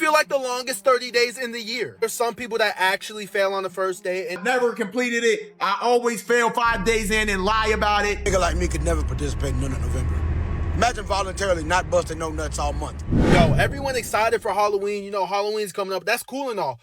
feel like the longest 30 days in the year. There's some people that actually fail on the first day and never completed it. I always fail 5 days in and lie about it. A nigga like me could never participate in none of November. Imagine voluntarily not busting no nuts all month. Yo, everyone excited for Halloween. You know, Halloween's coming up. That's cool and all.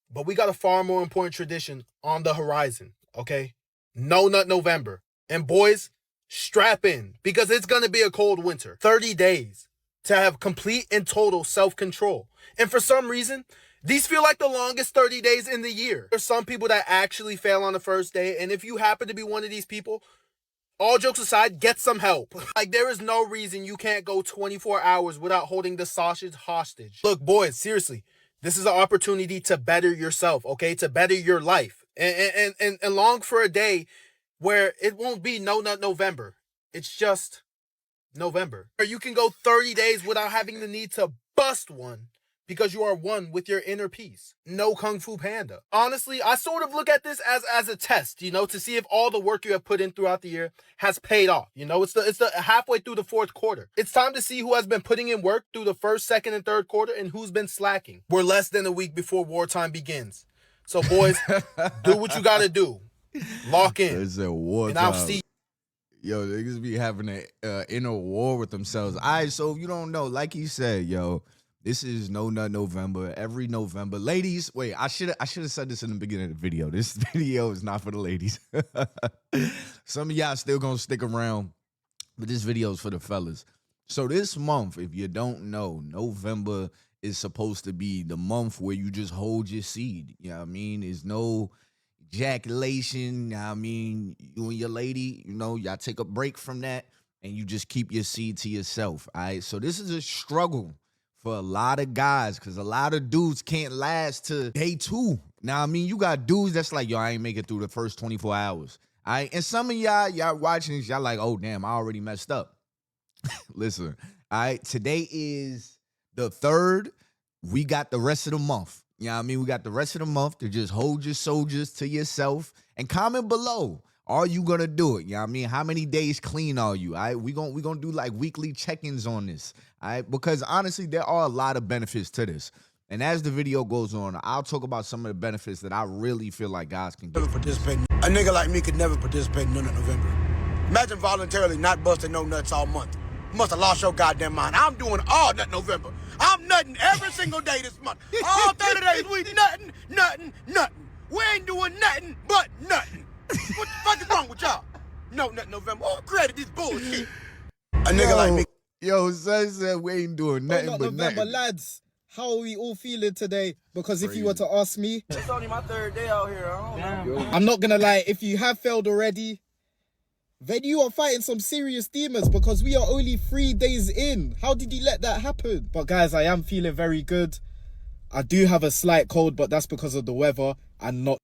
But we got a far more important tradition on the horizon, okay? No Nut November. And boys, strap in because it's going to be a cold winter. 30 days to have complete and total self-control. And for some reason, these feel like the longest 30 days in the year. There's some people that actually fail on the first day. And if you happen to be one of these people, all jokes aside, get some help. Like, there is no reason you can't go 24 hours without holding the sausage hostage. Look, boys, seriously, this is an opportunity to better yourself, okay? To better your life. And long for a day where it won't be No Nut November. It's just November. Or you can go 30 days without having the need to bust one because you are one with your inner peace. No Kung Fu Panda. Honestly, I sort of look at this as a test, you know, to see if all the work you have put in throughout the year has paid off. You know, it's the halfway through the fourth quarter. It's time to see who has been putting in work through the first, second, and third quarter and who's been slacking. We're less than a week before wartime begins. So, boys, do what you got to do. Lock in. It's a war and I'll time. see. Yo, niggas be having an inner war with themselves. All right, so if you don't know, like he said, yo, this is No Nut November. Every November, ladies. Wait, I should have said this in the beginning of the video. This video is not for the ladies. Some of y'all still gonna stick around, but this video is for the fellas. So this month, if you don't know, November is supposed to be the month where you just hold your seed. You know what I mean? There's no ejaculation. I mean, you and your lady, you know, y'all take a break from that and you just keep your seed to yourself. All right. So this is a struggle for a lot of guys because a lot of dudes can't last to day 2. Now, I mean, you got dudes that's like, yo, I ain't make it through the first 24 hours. All right. And some of y'all watching this, y'all like, oh, damn, I already messed up. Listen. All right. Today is the 3rd. We got the rest of the month. You know what I mean? We got the rest of the month to just hold your soldiers to yourself and comment below. Are you going to do it? You know what I mean? How many days clean are you? All right? We're gonna do like weekly check-ins on this. All right? Because honestly, there are a lot of benefits to this. And as the video goes on, I'll talk about some of the benefits that I really feel like guys can get. A nigga like me could never participate in none of November. Imagine voluntarily not busting no nuts all month. You must have lost your goddamn mind. I'm doing all Nut November. I'm nutting every single day this month. All 30 days we nutting. We ain't doing nothing but nutting. What the fuck is wrong with y'all? No Nut November. Who created this bullshit? A nigga like me. Yo, son said we ain't doing nothing but November, nothing. lads. How are we all feeling today? Because if you were to ask me, it's only my 3rd day out here. I don't know. I'm not gonna lie, if you have failed already, then you are fighting some serious demons because we are only 3 days in. How did you let that happen? But guys, I am feeling very good. I do have a slight cold, but that's because of the weather and not.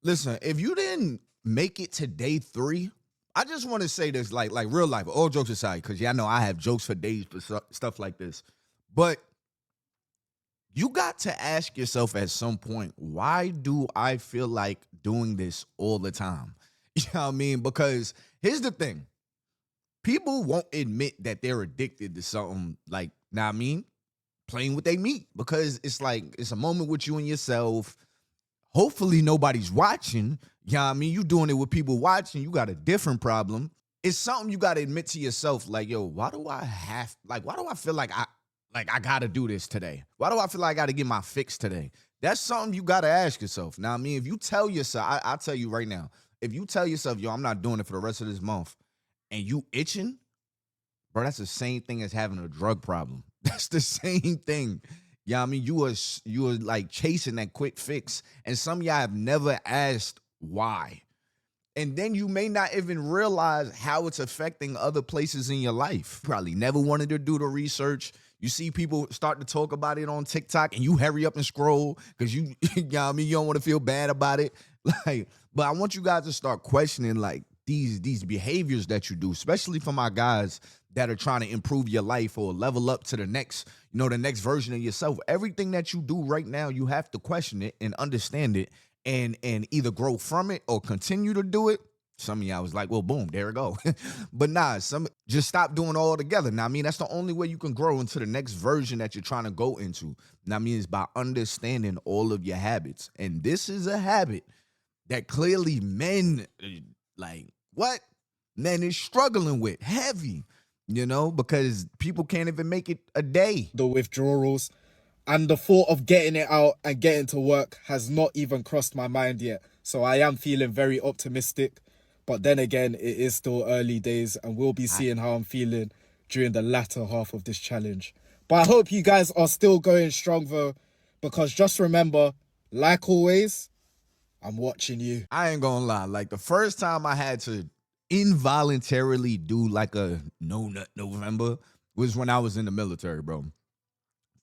Listen, if you didn't make it to day 3, I just want to say this, like real life, all jokes aside, because y'all know I have jokes for days for stuff like this. But you got to ask yourself at some point, why do I feel like doing this all the time? You know what I mean? Because here's the thing. People won't admit that they're addicted to something like, know what I mean, playing with their meat. Because it's like, it's a moment with you and yourself. Hopefully nobody's watching. You know what I mean? You doing it with people watching. You got a different problem. It's something you got to admit to yourself. Like, yo, why do I feel like I got to do this today? Why do I feel like I got to get my fix today? That's something you got to ask yourself. Now, I mean, if you tell yourself, I'll tell you right now, if you tell yourself, yo, I'm not doing it for the rest of this month, and you itching, bro, that's the same thing as having a drug problem. That's the same thing. Yeah, I mean, you are like chasing that quick fix, and some of y'all have never asked why. And then you may not even realize how it's affecting other places in your life. Probably never wanted to do the research. You see people start to talk about it on TikTok, and you hurry up and scroll because you know what I mean, you don't want to feel bad about it. Like, but I want you guys to start questioning like these behaviors that you do, especially for my guys that are trying to improve your life or level up to the next, you know, the next version of yourself. Everything that you do right now, you have to question it and understand it and either grow from it or continue to do it Some of y'all was like, well, boom, there we go. But nah, some just stop doing it all together. Now, I mean, that's the only way you can grow into the next version that you're trying to go into. Now, I mean, it's by understanding all of your habits. And this is a habit that clearly men, like, what? Men is struggling with heavy, you know, because people can't even make it a day. The withdrawals and the thought of getting it out and getting to work has not even crossed my mind yet. So I am feeling very optimistic. But then again, it is still early days and we'll be seeing how I'm feeling during the latter half of this challenge. But I hope you guys are still going strong though, because just remember, like always, I'm watching you. I ain't gonna lie. Like the first time I had to involuntarily do like a no nut November was when I was in the military, bro.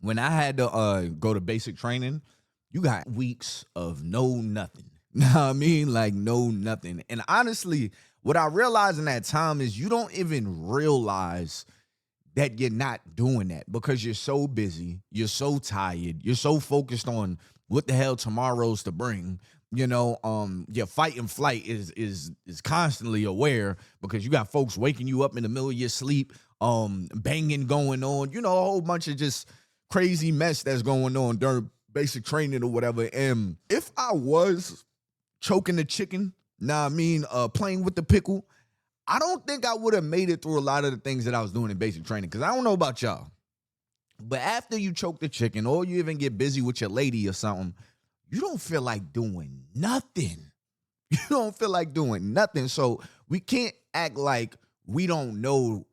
When I had to go to basic training, you got weeks of no nothing. Know what I mean? Like no nothing. And honestly, what I realized in that time is you don't even realize that you're not doing that because you're so busy, you're so tired, you're so focused on what the hell tomorrow's to bring. You know, your fight and flight is constantly aware because you got folks waking you up in the middle of your sleep, banging going on, you know, a whole bunch of just crazy mess that's going on during basic training or whatever. And if I was choking the chicken, playing with the pickle, I don't think I would have made it through a lot of the things that I was doing in basic training. Because I don't know about y'all, but after you choke the chicken or you even get busy with your lady or something, you don't feel like doing nothing. You don't feel like doing nothing. So we can't act like we don't know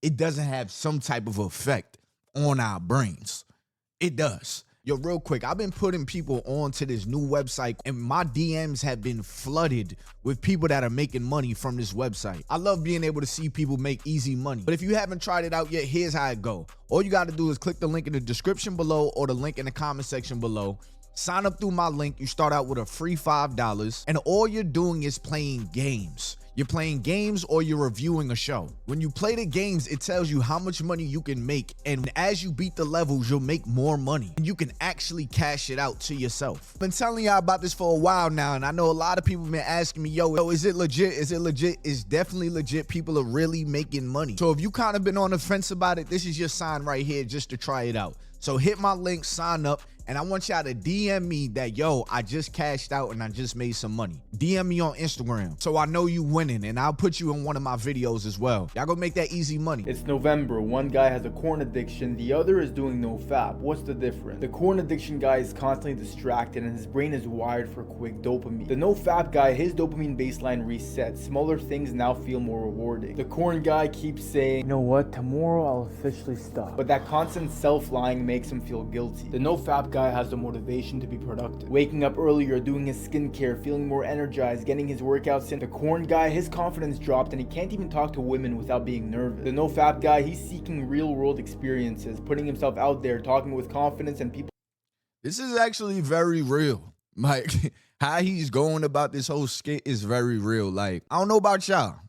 it doesn't have some type of effect on our brains. It does. Yo, real quick, I've been putting people onto this new website and my DMs have been flooded with people that are making money from this website. I love being able to see people make easy money. But if you haven't tried it out yet, here's how it go. All you got to do is click the link in the description below or the link in the comment section below. Sign up through my link. You start out with a free $5 and all you're doing is playing games. You're playing games or you're reviewing a show. When you play the games, it tells you how much money you can make. And as you beat the levels, you'll make more money. And you can actually cash it out to yourself. I've been telling y'all about this for a while now. And I know a lot of people have been asking me, yo, is it legit? Is it legit? It's definitely legit. People are really making money. So if you kind of been on the fence about it, this is your sign right here just to try it out. So hit my link, sign up. And I want y'all to DM me that, yo, I just cashed out and I just made some money. DM me on Instagram so I know you winning and I'll put you in one of my videos as well. Y'all go make that easy money. It's November. One guy has a corn addiction. The other is doing no fap. What's the difference? The corn addiction guy is constantly distracted and his brain is wired for quick dopamine. The no fap guy, his dopamine baseline resets. Smaller things now feel more rewarding. The corn guy keeps saying, you know what, tomorrow I'll officially stop. But that constant self-lying makes him feel guilty. The no fap guy has the motivation to be productive. Waking up earlier, doing his skincare, feeling more energized, getting his workouts in. The corn guy, his confidence dropped and he can't even talk to women without being nervous. The no fap guy, he's seeking real world experiences, putting himself out there, talking with confidence and people. This is actually very real. Like how he's going about this whole skit is very real. Like, I don't know about y'all,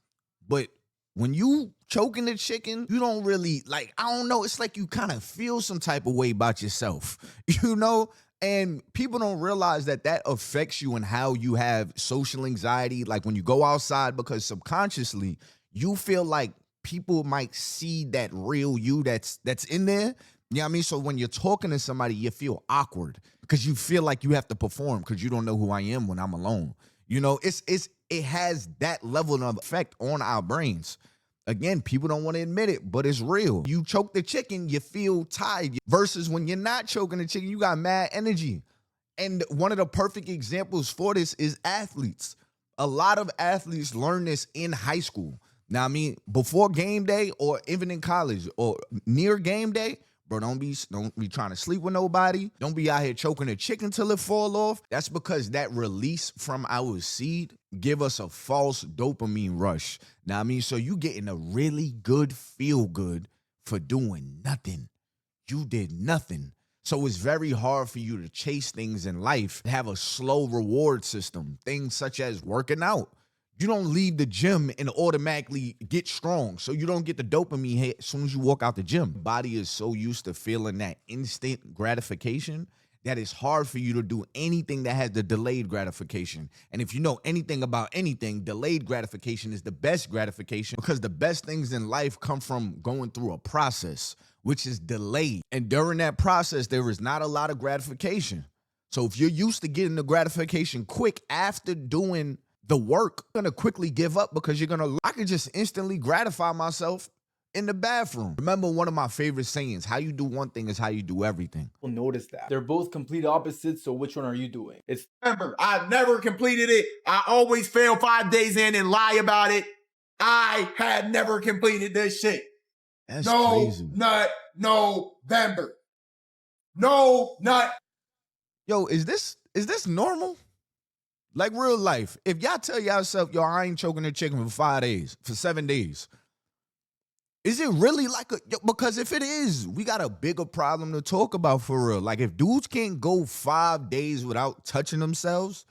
but when you choking the chicken, you don't really, like, I don't know, it's like you kind of feel some type of way about yourself, you know? And people don't realize that that affects you and how you have social anxiety, like when you go outside, because subconsciously you feel like people might see that real you that's in there. You know what I mean? So when you're talking to somebody, you feel awkward because you feel like you have to perform because you don't know who I am when I'm alone. You know, it has that level of effect on our brains. Again, people don't want to admit it, but it's real. You choke the chicken, you feel tired. Versus when you're not choking the chicken, you got mad energy. And one of the perfect examples for this is athletes. A lot of athletes learn this in high school. Now, I mean, before game day or even in college or near game day, bro, don't be trying to sleep with nobody. Don't be out here choking a chicken till it fall off. That's because that release from our seed give us a false dopamine rush. Now, I mean, so you getting a really good feel good for doing nothing. You did nothing. So it's very hard for you to chase things in life, have a slow reward system, things such as working out. You don't leave the gym and automatically get strong. So you don't get the dopamine hit as soon as you walk out the gym. Body is so used to feeling that instant gratification that it's hard for you to do anything that has the delayed gratification. And if you know anything about anything, delayed gratification is the best gratification, because the best things in life come from going through a process, which is delayed. And during that process, there is not a lot of gratification. So if you're used to getting the gratification quick after doing the work, you're gonna quickly give up, because I could just instantly gratify myself in the bathroom. Remember one of my favorite sayings, how you do one thing is how you do everything. We'll notice that. They're both complete opposites, so which one are you doing? It's Remember, I never completed it. I always fail 5 days in and lie about it. I had never completed this shit. That's No crazy. nut November. No nut. Yo, is this normal? Like real life. If y'all tell yourself, yo, I ain't choking a chicken for 5 days, for 7 days. Is it really like because if it is, we got a bigger problem to talk about for real. Like if dudes can't go 5 days without touching themselves,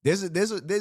there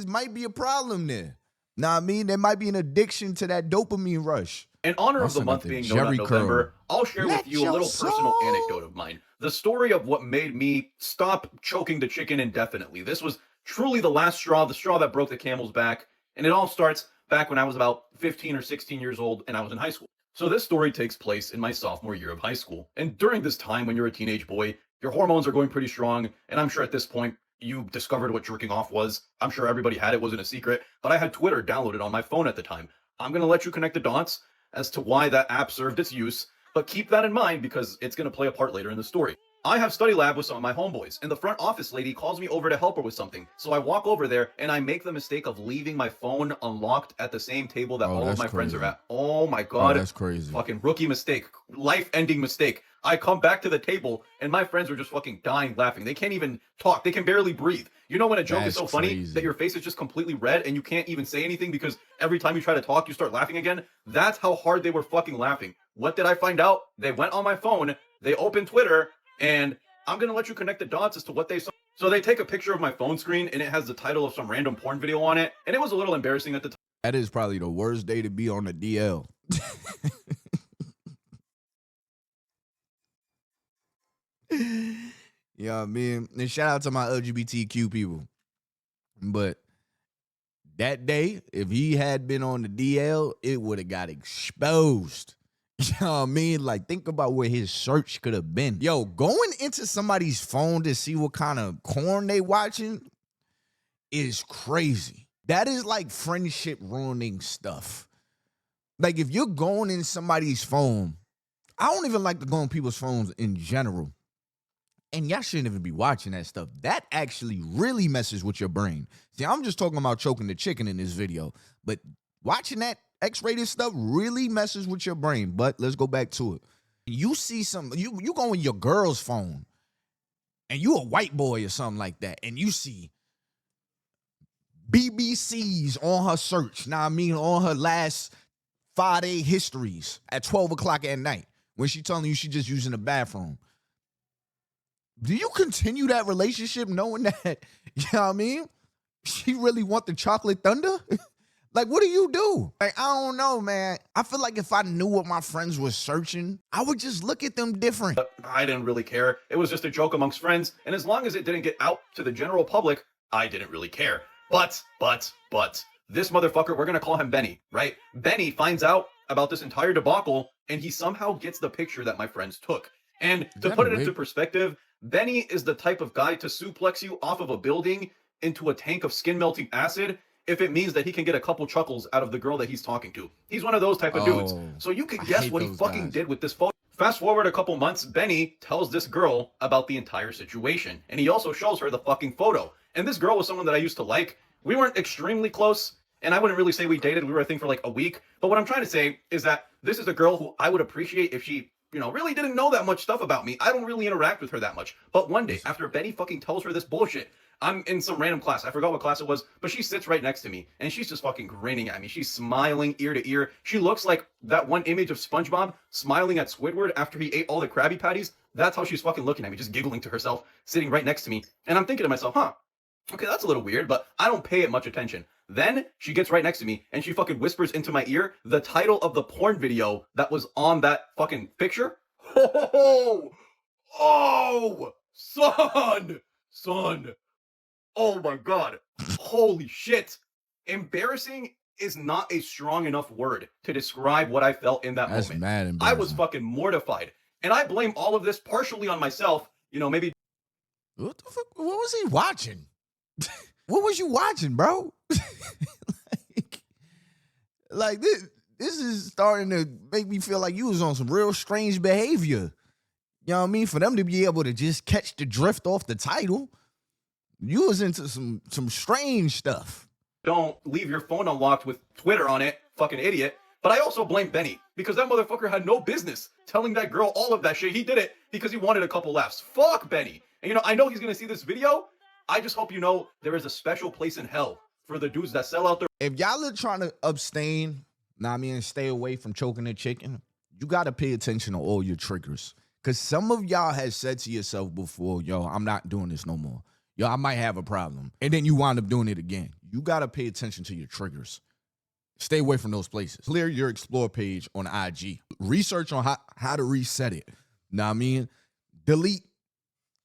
might be a problem there. Now I mean, there might be an addiction to that dopamine rush. In honor of the month being No Nut November, I'll share with you a little personal anecdote of mine. The story of what made me stop choking the chicken indefinitely. This was truly the last straw, the straw that broke the camel's back. And it all starts back when I was about 15 or 16 years old and I was in high school. So this story takes place in my sophomore year of high school. And during this time when you're a teenage boy, your hormones are going pretty strong. And I'm sure at this point, you discovered what jerking off was. I'm sure everybody had it, wasn't a secret. But I had Twitter downloaded on my phone at the time. I'm going to let you connect the dots as to why that app served its use. But keep that in mind because it's going to play a part later in the story. I have study lab with some of my homeboys, and the front office lady calls me over to help her with something. So I walk over there, and I make the mistake of leaving my phone unlocked at the same table that all of my friends are at. Oh my God. Oh, that's crazy. Fucking rookie mistake. Life-ending mistake. I come back to the table, and my friends are just fucking dying laughing. They can't even talk. They can barely breathe. You know when a joke is so funny that your face is just completely red, and you can't even say anything because every time you try to talk, you start laughing again? That's how hard they were fucking laughing. What did I find out? They went on my phone, they opened Twitter, and I'm going to let you connect the dots as to what they saw. So they take a picture of my phone screen and it has the title of some random porn video on it. And it was a little embarrassing at the time. That is probably the worst day to be on the DL. You know what I mean? And shout out to my LGBTQ people. But that day, if he had been on the DL, it would have got exposed. You know what I mean? Like, think about where his search could have been. Yo, going into somebody's phone to see what kind of porn they watching is crazy. That is like friendship ruining stuff. Like, if you're going in somebody's phone, I don't even like to go on people's phones in general. And y'all shouldn't even be watching that stuff. That actually really messes with your brain. See, I'm just talking about choking the chicken in this video. But watching that X-rated stuff really messes with your brain. But let's go back to it. You see you go on your girl's phone, and you a white boy or something like that, and you see BBC's on her search. Now, I mean, on her last 5-day histories at 12 o'clock at night when she telling you she just using the bathroom. Do you continue that relationship knowing that, you know what I mean, she really want the chocolate thunder? Like, what do you do? Like, I don't know, man. I feel like if I knew what my friends were searching, I would just look at them different. I didn't really care. It was just a joke amongst friends. And as long as it didn't get out to the general public, I didn't really care. But, this motherfucker, we're going to call him Benny, right? Benny finds out about this entire debacle, and he somehow gets the picture that my friends took. And to put it into perspective, Benny is the type of guy to suplex you off of a building into a tank of skin-melting acid if it means that he can get a couple chuckles out of the girl that he's talking to. He's one of those type of dudes. So you can guess what he fucking did with this photo. Fast forward a couple months, Benny tells this girl about the entire situation. And he also shows her the fucking photo. And this girl was someone that I used to like. We weren't extremely close, and I wouldn't really say we dated. We were, I think, for like a week. But what I'm trying to say is that this is a girl who I would appreciate if she, you know, really didn't know that much stuff about me. I don't really interact with her that much. But one day, after Benny fucking tells her this bullshit, I'm in some random class. I forgot what class it was, but she sits right next to me, and she's just fucking grinning at me. She's smiling ear to ear. She looks like that one image of SpongeBob smiling at Squidward after he ate all the Krabby Patties. That's how she's fucking looking at me, just giggling to herself, sitting right next to me. And I'm thinking to myself, okay, that's a little weird, but I don't pay it much attention. Then she gets right next to me, and she fucking whispers into my ear the title of the porn video that was on that fucking picture. Oh! Son. Oh my God. Holy shit. Embarrassing is not a strong enough word to describe what I felt in that That's moment. mad I embarrassing. was fucking mortified. And I blame all of this partially on myself. You know, maybe. What the fuck? What was he watching? What was you watching, bro? like this is starting to make me feel like you was on some real strange behavior. You know what I mean? For them to be able to just catch the drift off the title, you was into some strange stuff. Don't leave your phone unlocked with Twitter on it, fucking idiot. But I also blame Benny, because that motherfucker had no business telling that girl all of that shit. He did it because he wanted a couple laughs. Fuck Benny. And you know, I know he's gonna see this video. I just hope you know there is a special place in hell for the dudes that sell out their. If y'all are trying to abstain, and stay away from choking the chicken, you gotta pay attention to all your triggers. Cause some of y'all has said to yourself before, yo, I'm not doing this no more. Yo, I might have a problem. And then you wind up doing it again. You gotta pay attention to your triggers. Stay away from those places. Clear your explore page on IG. Research on how to reset it. Delete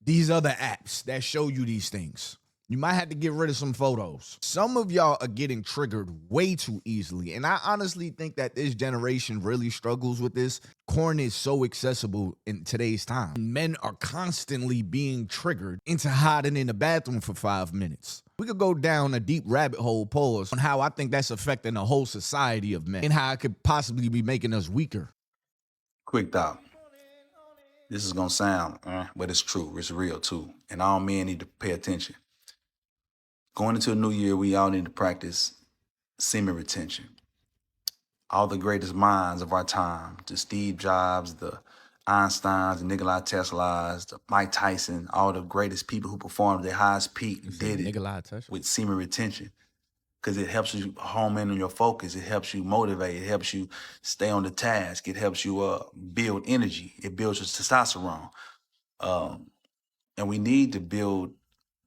these other apps that show you these things. You might have to get rid of some photos. Some of y'all are getting triggered way too easily. And I honestly think that this generation really struggles with this. Corn is so accessible in today's time. Men are constantly being triggered into hiding in the bathroom for 5 minutes. We could go down a deep rabbit hole, pause, on how I think that's affecting the whole society of men and how it could possibly be making us weaker. Quick thought. This is gonna sound, but it's true. It's real too. And all men need to pay attention. Going into a new year, we all need to practice semen retention. All the greatest minds of our time, the Steve Jobs, the Einsteins, the Nikola Teslas, the Mike Tyson, all the greatest people who performed at their highest peak did it with semen retention. Because it helps you home in on your focus. It helps you motivate. It helps you stay on the task. It helps you build energy. It builds your testosterone. And we need to build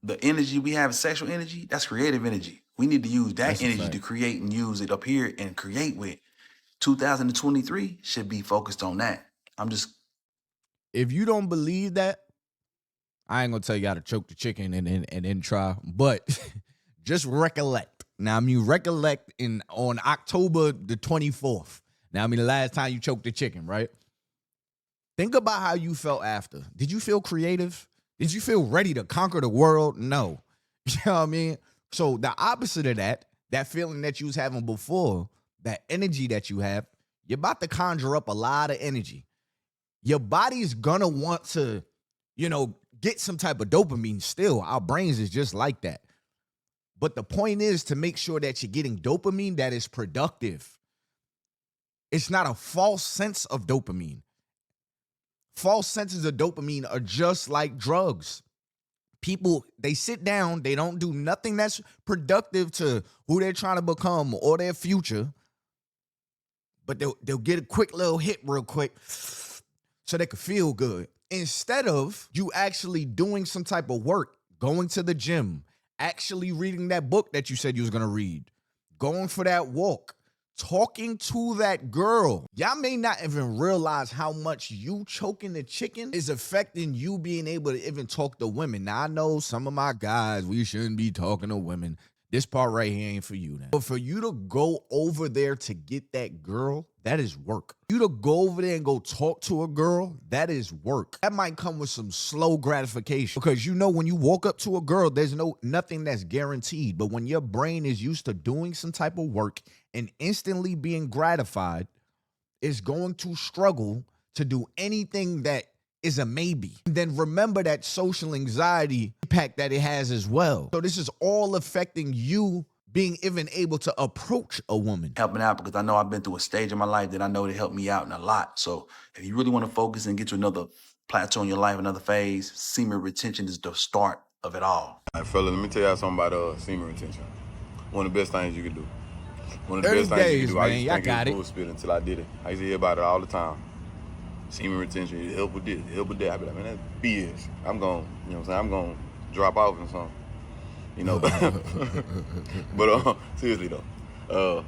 the energy we have, sexual energy. That's creative energy. We need to use that energy to create and use it up here and create with. 2023 should be focused on that. If you don't believe that, I ain't gonna tell you how to choke the chicken and then try, but just recollect. Recollect on October the 24th. The last time you choked the chicken, right? Think about how you felt after. Did you feel creative? Did you feel ready to conquer the world? No. You know what I mean? So the opposite of that feeling that you was having before, that energy that you have, you're about to conjure up a lot of energy. Your body's gonna want to, get some type of dopamine still. Our brains is just like that. But the point is to make sure that you're getting dopamine that is productive. It's not a false sense of dopamine. False senses of dopamine are just like drugs. People, they sit down, they don't do nothing that's productive to who they're trying to become or their future, but they'll get a quick little hit real quick so they can feel good. Instead of you actually doing some type of work, going to the gym, actually reading that book that you said you was going to read, going for that walk, talking to that girl. Y'all may not even realize how much you choking the chicken is affecting you being able to even talk to women. Now, I know some of my guys, we shouldn't be talking to women. This part right here ain't for you now. But for you to go over there to get that girl, that is work. You to go over there and go talk to a girl, that is work. That might come with some slow gratification because when you walk up to a girl, there's nothing that's guaranteed. But when your brain is used to doing some type of work and instantly being gratified, it's going to struggle to do anything that is a maybe. And then remember that social anxiety impact that it has as well. So this is all affecting you being even able to approach a woman. Helping out because I know I've been through a stage in my life that I know that helped me out in a lot. So if you really want to focus and get to another plateau in your life, another phase, semen retention is the start of it all. All right, fella, let me tell y'all something about semen retention. One of the best things you can do. One of the best things you can do. I used to think it was bullshit until I did it. I used to hear about it all the time. Semen retention, it help with this, it help with that. I be like, man, that's BS. I'm going, I'm going to drop off and something. But seriously though,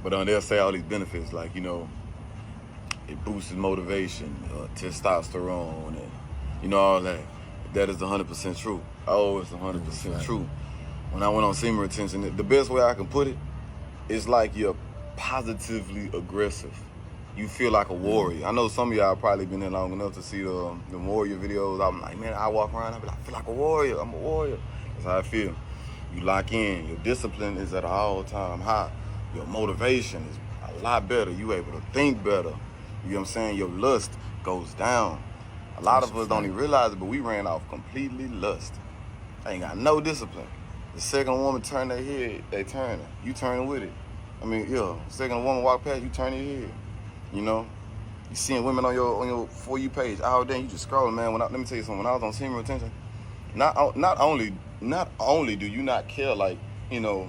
but they'll say all these benefits like, it boosts motivation, testosterone, and all that. That is 100% true. Oh, it's 100% true. When I went on semen retention, the best way I can put it is like you're positively aggressive. You feel like a warrior. I know some of y'all probably been here long enough to see the warrior videos. I'm like, man, I walk around, I be like, I feel like a warrior. I'm a warrior. That's how I feel. You lock in. Your discipline is at an all-time high. Your motivation is a lot better. You able to think better. You know what I'm saying? Your lust goes down. A lot of us don't even realize it, but we ran off completely lust. I ain't got no discipline. The second woman turn their head, they turning. You turning with it. I mean, yeah. Second woman walk past, you turn your head. You know, you seeing women on your For You page all day. You just scrolling, man. Let me tell you something. When I was on semen retention, not only do you not care, like, you know,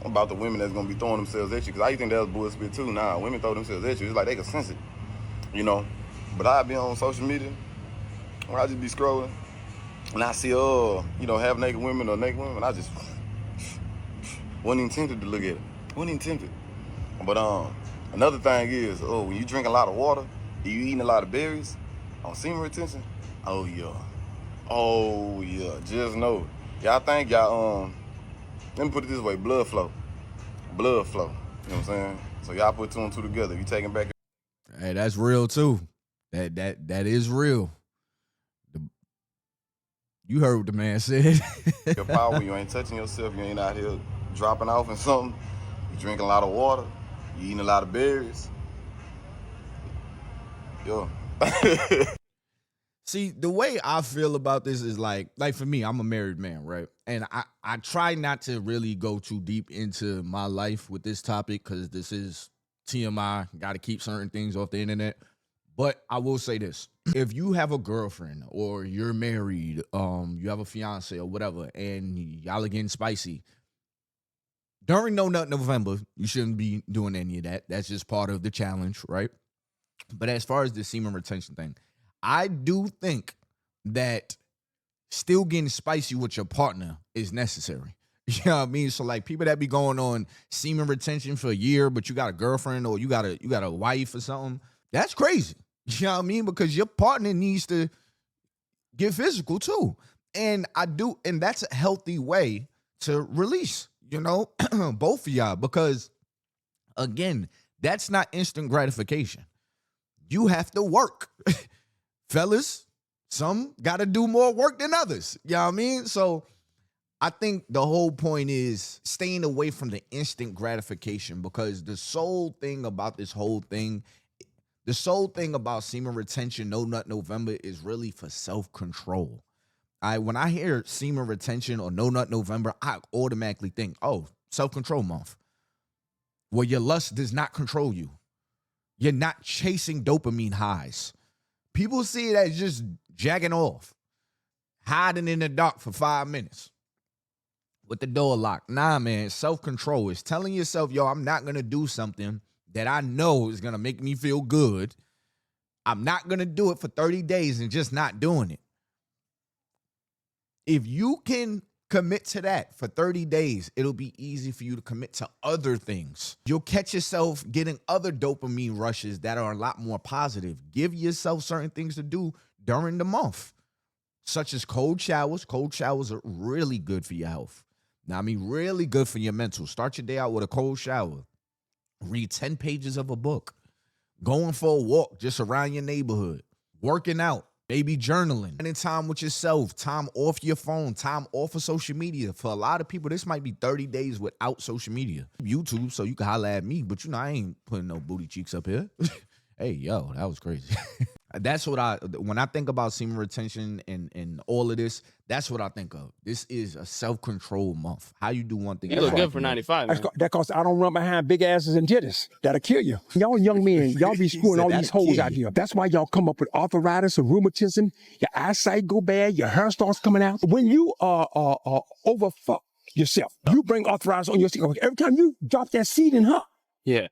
about the women that's gonna be throwing themselves at you, because I think that was bullshit too. Nah, women throw themselves at you. It's like they can sense it, you know. But I be on social media, where I just be scrolling, and I see you know, half naked women or naked women, I just wasn't even tempted to look at it. Wasn't even tempted. But another thing is, when you drink a lot of water, you eating a lot of berries, on semen retention, oh yeah, just know. Y'all think y'all, let me put it this way, blood flow. You know what I'm saying? So y'all put two and two together. You taking back. Hey, that's real too. That is real. You heard what the man said. Your power, you ain't touching yourself, you ain't out here dropping off in something. You drinking a lot of water, you eating a lot of berries. Yo. See, the way I feel about this is like for me, I'm a married man, right? And I try not to really go too deep into my life with this topic because this is TMI. Got to keep certain things off the internet. But I will say this. If you have a girlfriend or you're married, you have a fiance or whatever, and y'all are getting spicy, during No Nut November, you shouldn't be doing any of that. That's just part of the challenge, right? But as far as the semen retention thing, I do think that still getting spicy with your partner is necessary. You know what I mean? So like people that be going on semen retention for a year, but you got a girlfriend or you got a wife or something, that's crazy. You know what I mean? Because your partner needs to get physical too. And that's a healthy way to release, you know, both of y'all. Because again, that's not instant gratification. You have to work. Fellas, some got to do more work than others. You know what I mean? So I think the whole point is staying away from the instant gratification, because the sole thing about this whole thing, the sole thing about semen retention, No Nut November, is really for self-control. When I hear semen retention or No Nut November, I automatically think, oh, self-control month. Well, your lust does not control you. You're not chasing dopamine highs. People see it as just jacking off, hiding in the dark for 5 minutes with the door locked. Nah, man, self-control is telling yourself, yo, I'm not going to do something that I know is going to make me feel good. I'm not going to do it for 30 days and just not doing it. If you can commit to that for 30 days, it'll be easy for you to commit to other things. You'll catch yourself getting other dopamine rushes that are a lot more positive. Give yourself certain things to do during the month, such as cold showers. Cold showers are really good for your health. Now, I mean, really good for your mental. Start your day out with a cold shower. Read 10 pages of a book. Going for a walk just around your neighborhood. Working out. Maybe journaling. Spending time with yourself. Time off your phone. Time off of social media. For a lot of people, this might be 30 days without social media. YouTube, so you can holler at me. But, you know, I ain't putting no booty cheeks up here. Hey, yo, that was crazy. That's what when I think about semen retention and all of this, that's what I think of. This is a self-control month. How you do one thing. You look good for 95, man. That's because I don't run behind big asses and titties. That'll kill you. Y'all young men, y'all be screwing all these hoes out here. That's why y'all come up with arthritis or rheumatism. Your eyesight go bad. Your hair starts coming out. When you overfuck yourself, you bring arthritis on yourself. Every time you drop that seed in her. Yeah.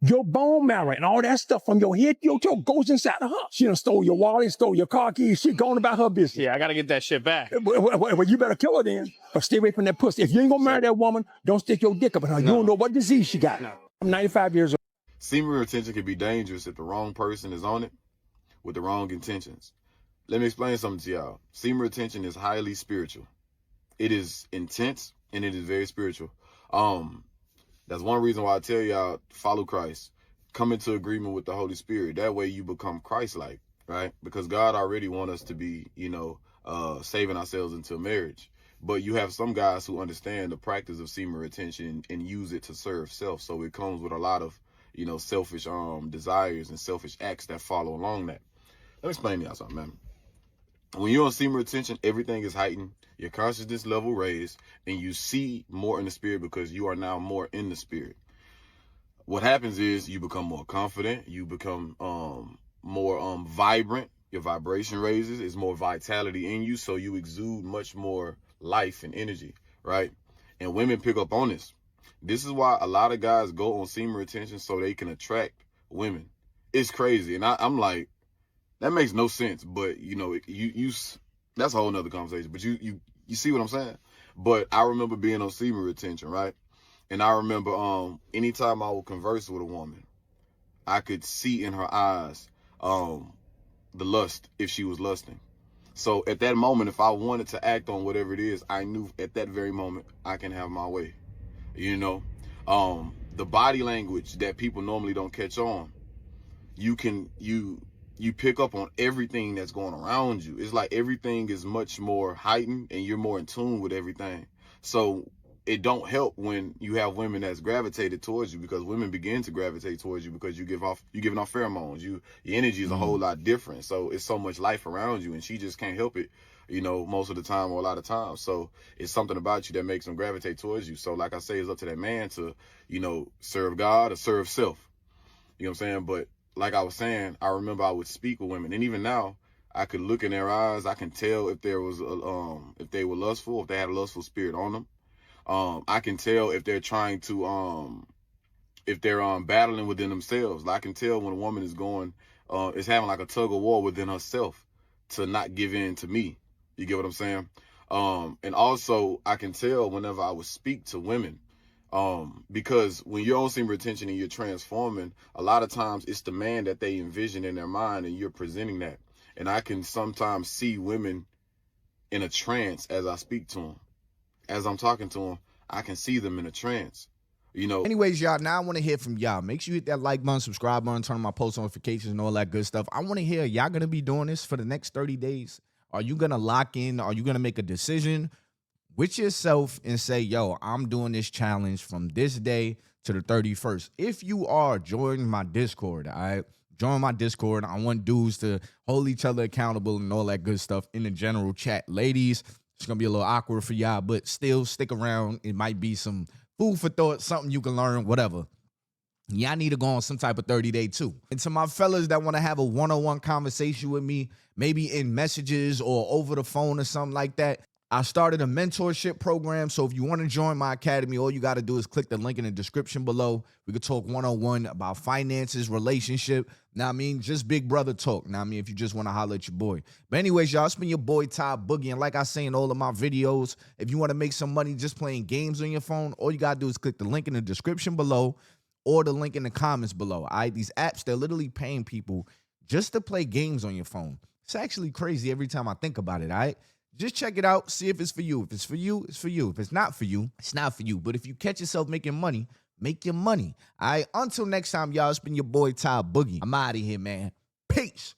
Your bone marrow and all that stuff from your head to your toe goes inside of her. She done stole your wallet, stole your car keys. She gone about her business. Yeah, I got to get that shit back. Well, you better kill her then. Or stay away from that pussy. If you ain't going to marry that woman, don't stick your dick up in her. No. You don't know what disease she got. No. I'm 95 years old. Semen retention can be dangerous if the wrong person is on it with the wrong intentions. Let me explain something to y'all. Semen retention is highly spiritual. It is intense and it is very spiritual. That's one reason why I tell y'all, follow Christ. Come into agreement with the Holy Spirit. That way you become Christ-like, right? Because God already wants us to be, saving ourselves into marriage. But you have some guys who understand the practice of semen retention and use it to serve self. So it comes with a lot of, selfish desires and selfish acts that follow along that. Let me explain to y'all something, man. When you're on semen retention, everything is heightened, your consciousness level raised, and you see more in the spirit because you are now more in the spirit. What happens is you become more confident, you become more vibrant, your vibration raises, there's more vitality in you, so you exude much more life and energy, right? And women pick up on this. This is why a lot of guys go on semen retention so they can attract women. It's crazy, and I'm like, that makes no sense, but that's a whole nother conversation. But you see what I'm saying? But I remember being on semen retention, right? And I remember anytime I would converse with a woman, I could see in her eyes the lust if she was lusting. So at that moment, if I wanted to act on whatever it is, I knew at that very moment I can have my way. The body language that people normally don't catch on, you pick up on everything that's going around you. It's like everything is much more heightened and you're more in tune with everything. So it don't help when you have women that's gravitated towards you, because women begin to gravitate towards you because you're giving off pheromones. Your energy is a whole lot different. So it's so much life around you, and she just can't help it, most of the time or a lot of times. So it's something about you that makes them gravitate towards you. So like I say, it's up to that man to, serve God or serve self. You know what I'm saying? But like I was saying, I remember I would speak with women, and even now I could look in their eyes. I can tell if there was if they were lustful, if they had a lustful spirit on them. I can tell if they're trying to if they're battling within themselves. I can tell when a woman is is having like a tug of war within herself to not give in to me. You get what I'm saying? And also I can tell whenever I would speak to women, because when you're on semen retention and you're transforming, a lot of times it's the man that they envision in their mind and you're presenting that. And I can sometimes see women in a trance as I speak to them. As I'm talking to them, I can see them in a trance. Anyways, y'all, now I want to hear from y'all. Make sure you hit that like button, subscribe button, turn on my post notifications and all that good stuff. I want to hear, y'all going to be doing this for the next 30 days? Are you going to lock in? Are you going to make a decision with yourself and say, yo, I'm doing this challenge from this day to the 31st? If you are, join my Discord, all right? Join my Discord. I want dudes to hold each other accountable and all that good stuff in the general chat. Ladies, it's going to be a little awkward for y'all, but still stick around. It might be some food for thought, something you can learn, whatever. Y'all need to go on some type of 30-day too. And to my fellas that want to have a one-on-one conversation with me, maybe in messages or over the phone or something like that, I started a mentorship program. So if you want to join my academy, all you got to do is click the link in the description below. We could talk one-on-one about finances, relationship. Now, I mean, just big brother talk. Now, I mean, if you just want to holler at your boy. But anyways, y'all, it's been your boy, Ty Boogie. And like I say in all of my videos, if you want to make some money just playing games on your phone, all you got to do is click the link in the description below or the link in the comments below. All right, these apps, they're literally paying people just to play games on your phone. It's actually crazy every time I think about it, all right? Just check it out. See if it's for you. If it's for you, it's for you. If it's not for you, it's not for you. But if you catch yourself making money, make your money. All right. Until next time, y'all, it's been your boy, Ty Boogie. I'm out of here, man. Peace.